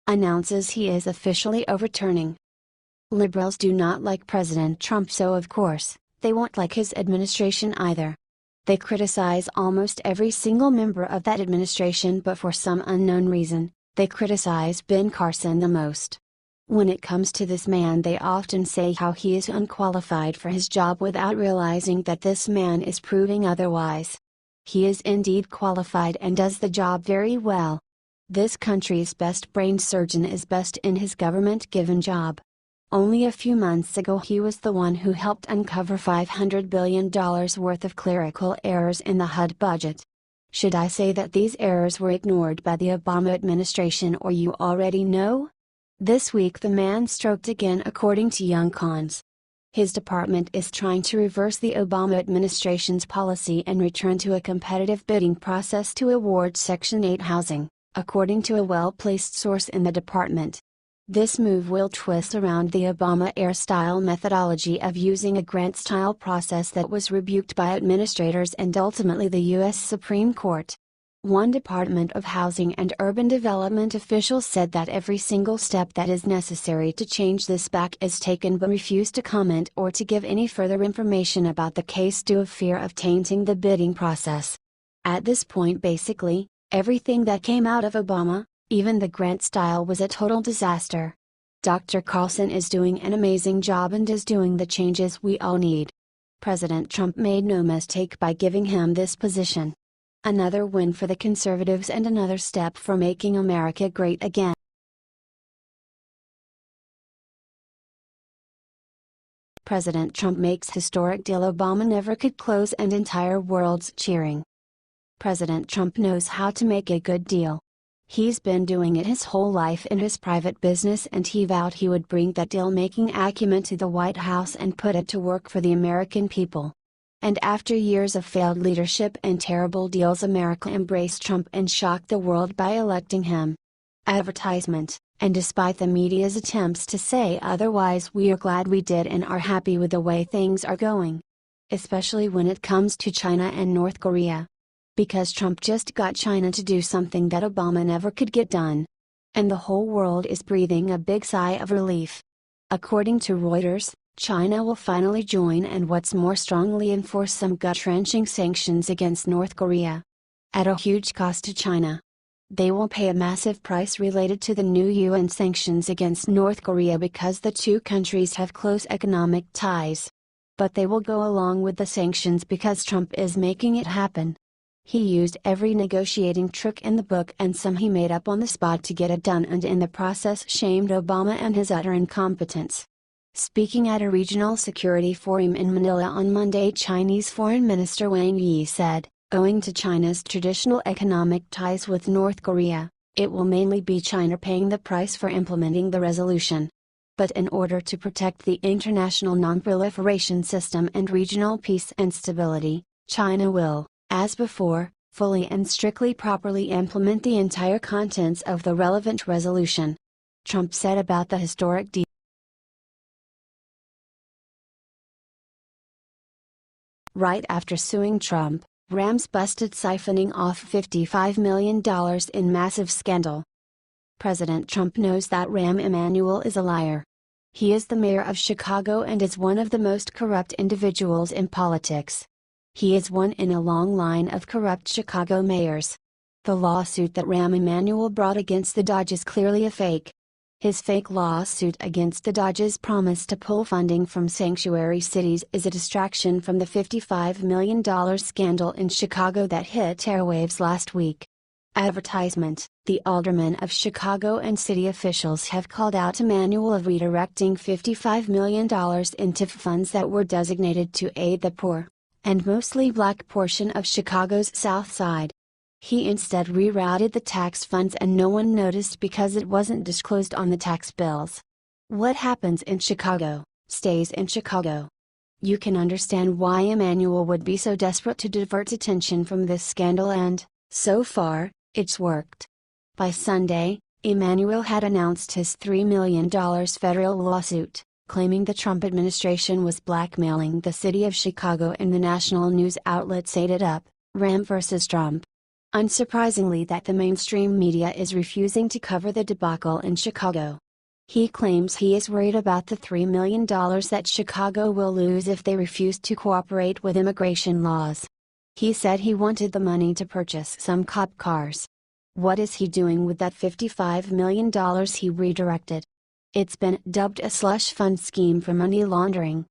announces he is officially overturning. Liberals do not like President Trump, so of course, they won't like his administration either. They criticize almost every single member of that administration, but for some unknown reason, they criticize Ben Carson the most. When it comes to this man, they often say how he is unqualified for his job without realizing that this man is proving otherwise. He is indeed qualified and does the job very well. This country's best brain surgeon is best in his government-given job. Only a few months ago he was the one who helped uncover $500 billion worth of clerical errors in the HUD budget. Should I say that these errors were ignored by the Obama administration, or you already know? This week the man stroked again, according to Young Cons. His department is trying to reverse the Obama administration's policy and return to a competitive bidding process to award Section 8 housing, according to a well-placed source in the department. This move will twist around the Obama-era-style methodology of using a grant-style process that was rebuked by administrators and ultimately the U.S. Supreme Court. One Department of Housing and Urban Development official said that every single step that is necessary to change this back is taken, but refused to comment or to give any further information about the case due to fear of tainting the bidding process. At this point, basically, everything that came out of Obama, even the grant style, was a total disaster. Dr. Carson is doing an amazing job and is doing the changes we all need. President Trump made no mistake by giving him this position. Another win for the conservatives and another step for making America great again. President Trump makes historic deal Obama never could close and entire world's cheering. President Trump knows how to make a good deal. He's been doing it his whole life in his private business, and he vowed he would bring that deal-making acumen to the White House and put it to work for the American people. And after years of failed leadership and terrible deals, America embraced Trump and shocked the world by electing him. Advertisement, and despite the media's attempts to say otherwise, we are glad we did and are happy with the way things are going. Especially when it comes to China and North Korea. Because Trump just got China to do something that Obama never could get done. And the whole world is breathing a big sigh of relief. According to Reuters, China will finally join and what's more, strongly enforce some gut-wrenching sanctions against North Korea. At a huge cost to China. They will pay a massive price related to the new UN sanctions against North Korea because the two countries have close economic ties. But they will go along with the sanctions because Trump is making it happen. He used every negotiating trick in the book and some he made up on the spot to get it done, and in the process shamed Obama and his utter incompetence. Speaking at a regional security forum in Manila on Monday, Chinese Foreign Minister Wang Yi said, owing to China's traditional economic ties with North Korea, it will mainly be China paying the price for implementing the resolution. But in order to protect the international non-proliferation system and regional peace and stability, China will, as before, fully and strictly properly implement the entire contents of the relevant resolution. Trump said about the historic deal. Right after suing Trump, Rahm's busted siphoning off $55 million in massive scandal. President Trump knows that Rahm Emanuel is a liar. He is the mayor of Chicago and is one of the most corrupt individuals in politics. He is one in a long line of corrupt Chicago mayors. The lawsuit that Rahm Emanuel brought against the Dodge is clearly a fake. His fake lawsuit against the Dodge's promise to pull funding from sanctuary cities is a distraction from the $55 million scandal in Chicago that hit airwaves last week. Advertisement: the aldermen of Chicago and city officials have called out Emanuel of redirecting $55 million into funds that were designated to aid the poor, and mostly black portion of Chicago's South Side. He instead rerouted the tax funds and no one noticed because it wasn't disclosed on the tax bills. What happens in Chicago, stays in Chicago. You can understand why Emanuel would be so desperate to divert attention from this scandal, and, so far, it's worked. By Sunday, Emanuel had announced his $3 million federal lawsuit, claiming the Trump administration was blackmailing the city of Chicago, and the national news outlets ate it up. Rahm versus Trump. Unsurprisingly, that the mainstream media is refusing to cover the debacle in Chicago. He claims he is worried about the $3 million that Chicago will lose if they refuse to cooperate with immigration laws. He said he wanted the money to purchase some cop cars. What is he doing with that $55 million he redirected? It's been dubbed a slush fund scheme for money laundering.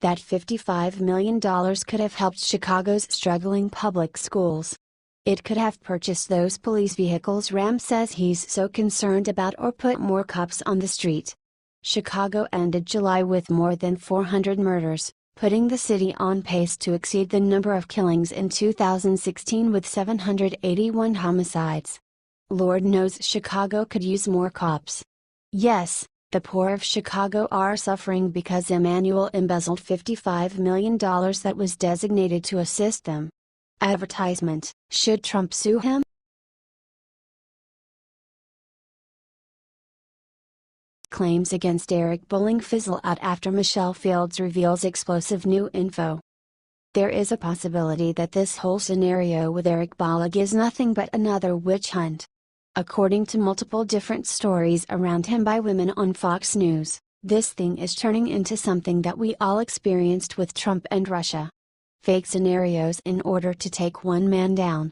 That $55 million could have helped Chicago's struggling public schools. It could have purchased those police vehicles Rahm says he's so concerned about, or put more cops on the street. Chicago ended July with more than 400 murders, putting the city on pace to exceed the number of killings in 2016 with 781 homicides. Lord knows Chicago could use more cops. Yes, the poor of Chicago are suffering because Emanuel embezzled $55 million that was designated to assist them. Advertisement: should Trump sue him? Claims against Eric Bolling fizzle out after Michelle Fields reveals explosive new info. There is a possibility that this whole scenario with Eric Bolling is nothing but another witch hunt. According to multiple different stories around him by women on Fox News, this thing is turning into something that we all experienced with Trump and Russia. Fake scenarios in order to take one man down.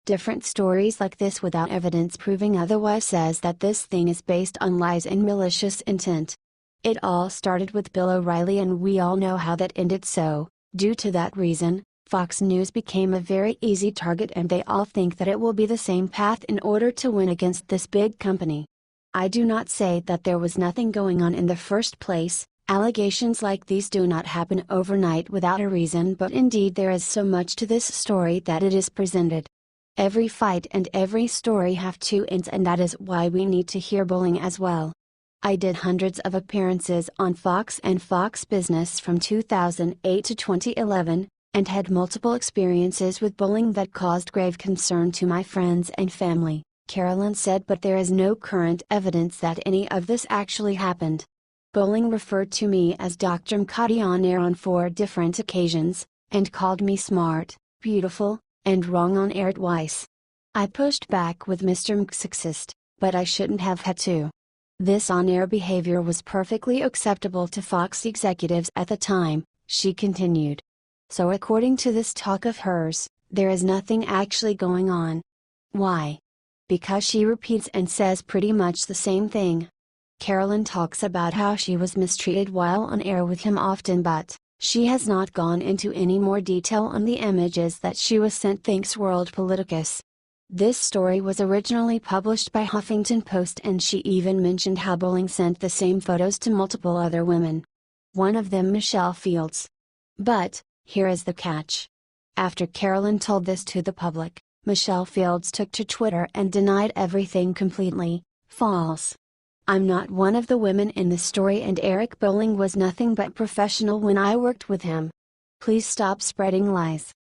Different stories like this without evidence proving otherwise says that this thing is based on lies and malicious intent. It all started with Bill O'Reilly, and we all know how that ended, so, due to that reason, Fox News became a very easy target, and they all think that it will be the same path in order to win against this big company. I do not say that there was nothing going on in the first place. Allegations like these do not happen overnight without a reason, but indeed there is so much to this story that it is presented. Every fight and every story have two ends, and that is why we need to hear Bolling as well. I did hundreds of appearances on Fox and Fox Business from 2008 to 2011, and had multiple experiences with Bolling that caused grave concern to my friends and family, Carolyn said, but there is no current evidence that any of this actually happened. Bolling referred to me as Dr. Mkati on air on 4 different occasions, and called me smart, beautiful, and wrong on air twice. I pushed back with Mr. Mksexist, but I shouldn't have had to. This on-air behavior was perfectly acceptable to Fox executives at the time, she continued. So according to this talk of hers, there is nothing actually going on. Why? Because she repeats and says pretty much the same thing. Carolyn talks about how she was mistreated while on air with him often, but she has not gone into any more detail on the images that she was sent, thinks World Politicus. This story was originally published by Huffington Post, and she even mentioned how Bolling sent the same photos to multiple other women. One of them Michelle Fields. But, here is the catch. After Carolyn told this to the public, Michelle Fields took to Twitter and denied everything completely. False. I'm not one of the women in the story, and Eric Bolling was nothing but professional when I worked with him. Please stop spreading lies.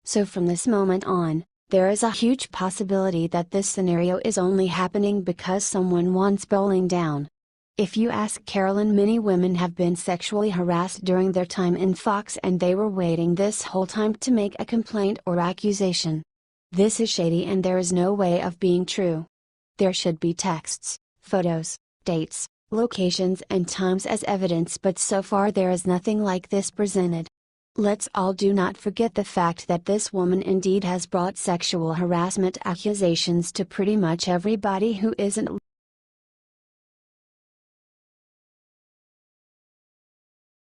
So from this moment on, there is a huge possibility that this scenario is only happening because someone wants Bolling down. If you ask Carolyn, many women have been sexually harassed during their time in Fox, and they were waiting this whole time to make a complaint or accusation. This is shady, and there is no way of being true. There should be texts, photos, dates, locations and times as evidence, but so far there is nothing like this presented. Let's all do not forget the fact that this woman indeed has brought sexual harassment accusations to pretty much everybody who isn't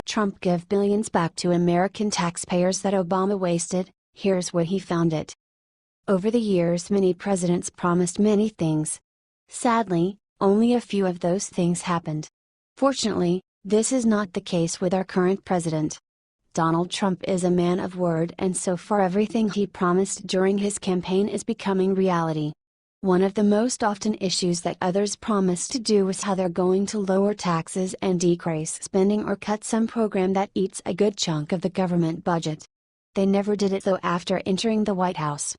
Trump give billions back to American taxpayers that Obama wasted. Here's where he found it. Over the years, many presidents promised many things. Sadly, only a few of those things happened. Fortunately, this is not the case with our current president. Donald Trump is a man of word, and so far everything he promised during his campaign is becoming reality. One of the most often issues that others promise to do is how they're going to lower taxes and decrease spending or cut some program that eats a good chunk of the government budget. They never did it though after entering the White House.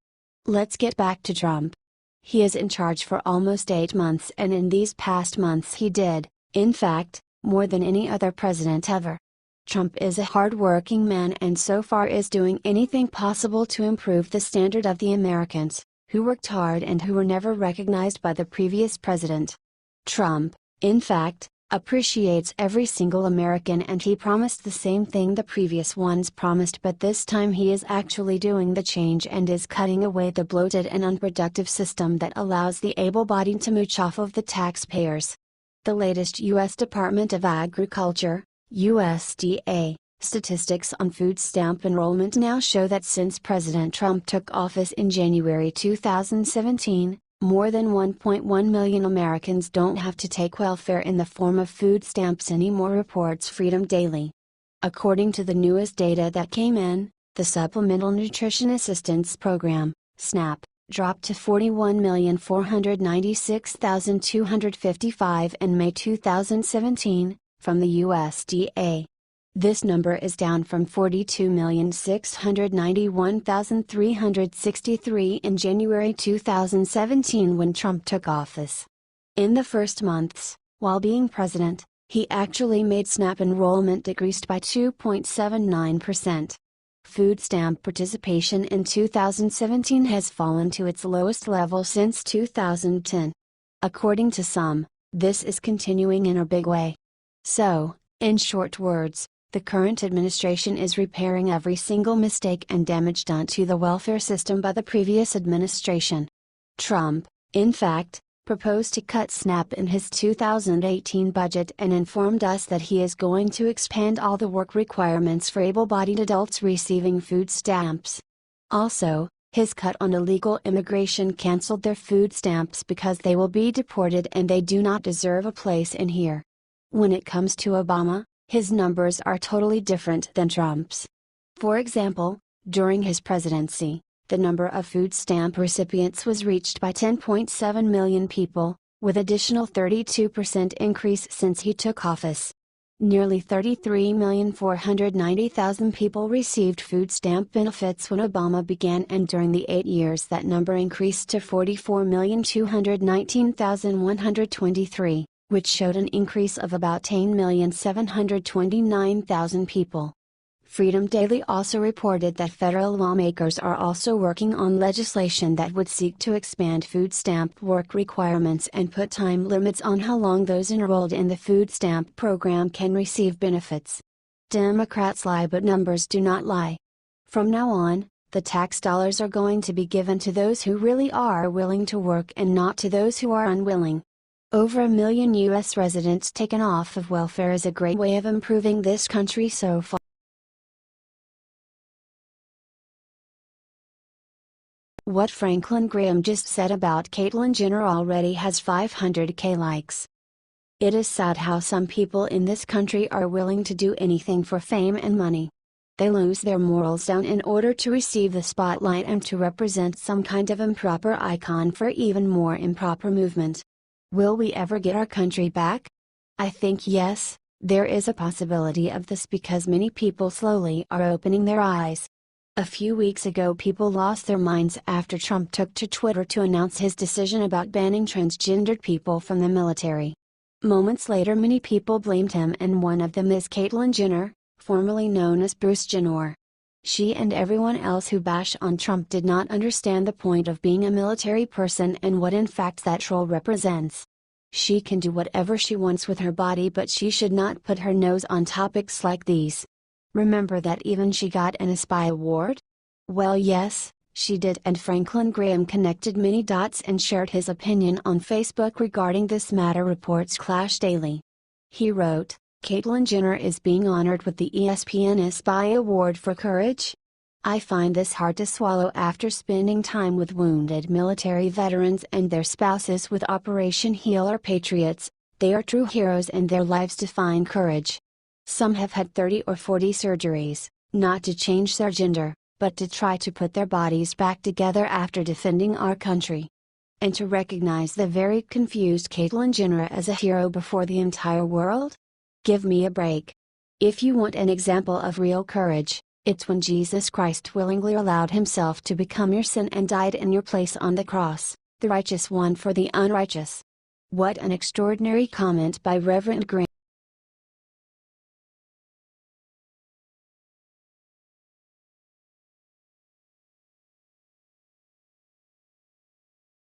Let's get back to Trump. He is in charge for almost 8 months, and in these past months he did, in fact, more than any other president ever. Trump is a hard-working man and so far is doing anything possible to improve the standard of the Americans. who worked hard and who were never recognized by the previous president. Trump, in fact, appreciates every single American, and he promised the same thing the previous ones promised, but this time he is actually doing the change and is cutting away the bloated and unproductive system that allows the able-bodied to mooch off of the taxpayers. The latest U.S. Department of Agriculture, USDA, statistics on food stamp enrollment now show that since President Trump took office in January 2017, more than 1.1 million Americans don't have to take welfare in the form of food stamps anymore, reports Freedom Daily. According to the newest data that came in, the Supplemental Nutrition Assistance Program, SNAP, dropped to 41,496,255 in May 2017, from the USDA. This number is down from 42,691,363 in January 2017 when Trump took office. In the first months, while being president, he actually made SNAP enrollment decreased by 2.79%. Food stamp participation in 2017 has fallen to its lowest level since 2010. According to some, this is continuing in a big way. So, in short words, the current administration is repairing every single mistake and damage done to the welfare system by the previous administration. Trump, in fact, proposed to cut SNAP in his 2018 budget and informed us that he is going to expand all the work requirements for able-bodied adults receiving food stamps. Also, his cut on illegal immigration canceled their food stamps because they will be deported and they do not deserve a place in here. When it comes to Obama, his numbers are totally different than Trump's. For example, during his presidency, the number of food stamp recipients was reached by 10.7 million people, with additional 32% increase since he took office. Nearly 33,490,000 people received food stamp benefits when Obama began, and during the 8 years that number increased to 44,219,123. Which showed an increase of about 10,729,000 people. Freedom Daily also reported that federal lawmakers are also working on legislation that would seek to expand food stamp work requirements and put time limits on how long those enrolled in the food stamp program can receive benefits. Democrats lie, but numbers do not lie. From now on, the tax dollars are going to be given to those who really are willing to work and not to those who are unwilling. Over 1 million U.S. residents taken off of welfare is a great way of improving this country so far. What Franklin Graham just said about Caitlyn Jenner already has 500k likes. It is sad how some people in this country are willing to do anything for fame and money. They lose their morals down in order to receive the spotlight and to represent some kind of improper icon for even more improper movement. Will we ever get our country back? I think yes, there is a possibility of this because many people slowly are opening their eyes. A few weeks ago people lost their minds after Trump took to Twitter to announce his decision about banning transgendered people from the military. Moments later many people blamed him, and one of them is Caitlyn Jenner, formerly known as Bruce Jenner. She and everyone else who bash on Trump did not understand the point of being a military person and what in fact that role represents. She can do whatever she wants with her body, but she should not put her nose on topics like these. Remember that even she got an SPY award? Well, yes, she did, and Franklin Graham connected many dots and shared his opinion on Facebook regarding this matter, reports Clash Daily. He wrote, Caitlyn Jenner is being honored with the ESPN SPY Award for courage? I find this hard to swallow after spending time with wounded military veterans and their spouses with Operation Healer Patriots. They are true heroes and their lives define courage. Some have had 30 or 40 surgeries, not to change their gender, but to try to put their bodies back together after defending our country. And to recognize the very confused Caitlyn Jenner as a hero before the entire world? Give me a break. If you want an example of real courage, it's when Jesus Christ willingly allowed himself to become your sin and died in your place on the cross, the righteous one for the unrighteous. What an extraordinary comment by Reverend Graham.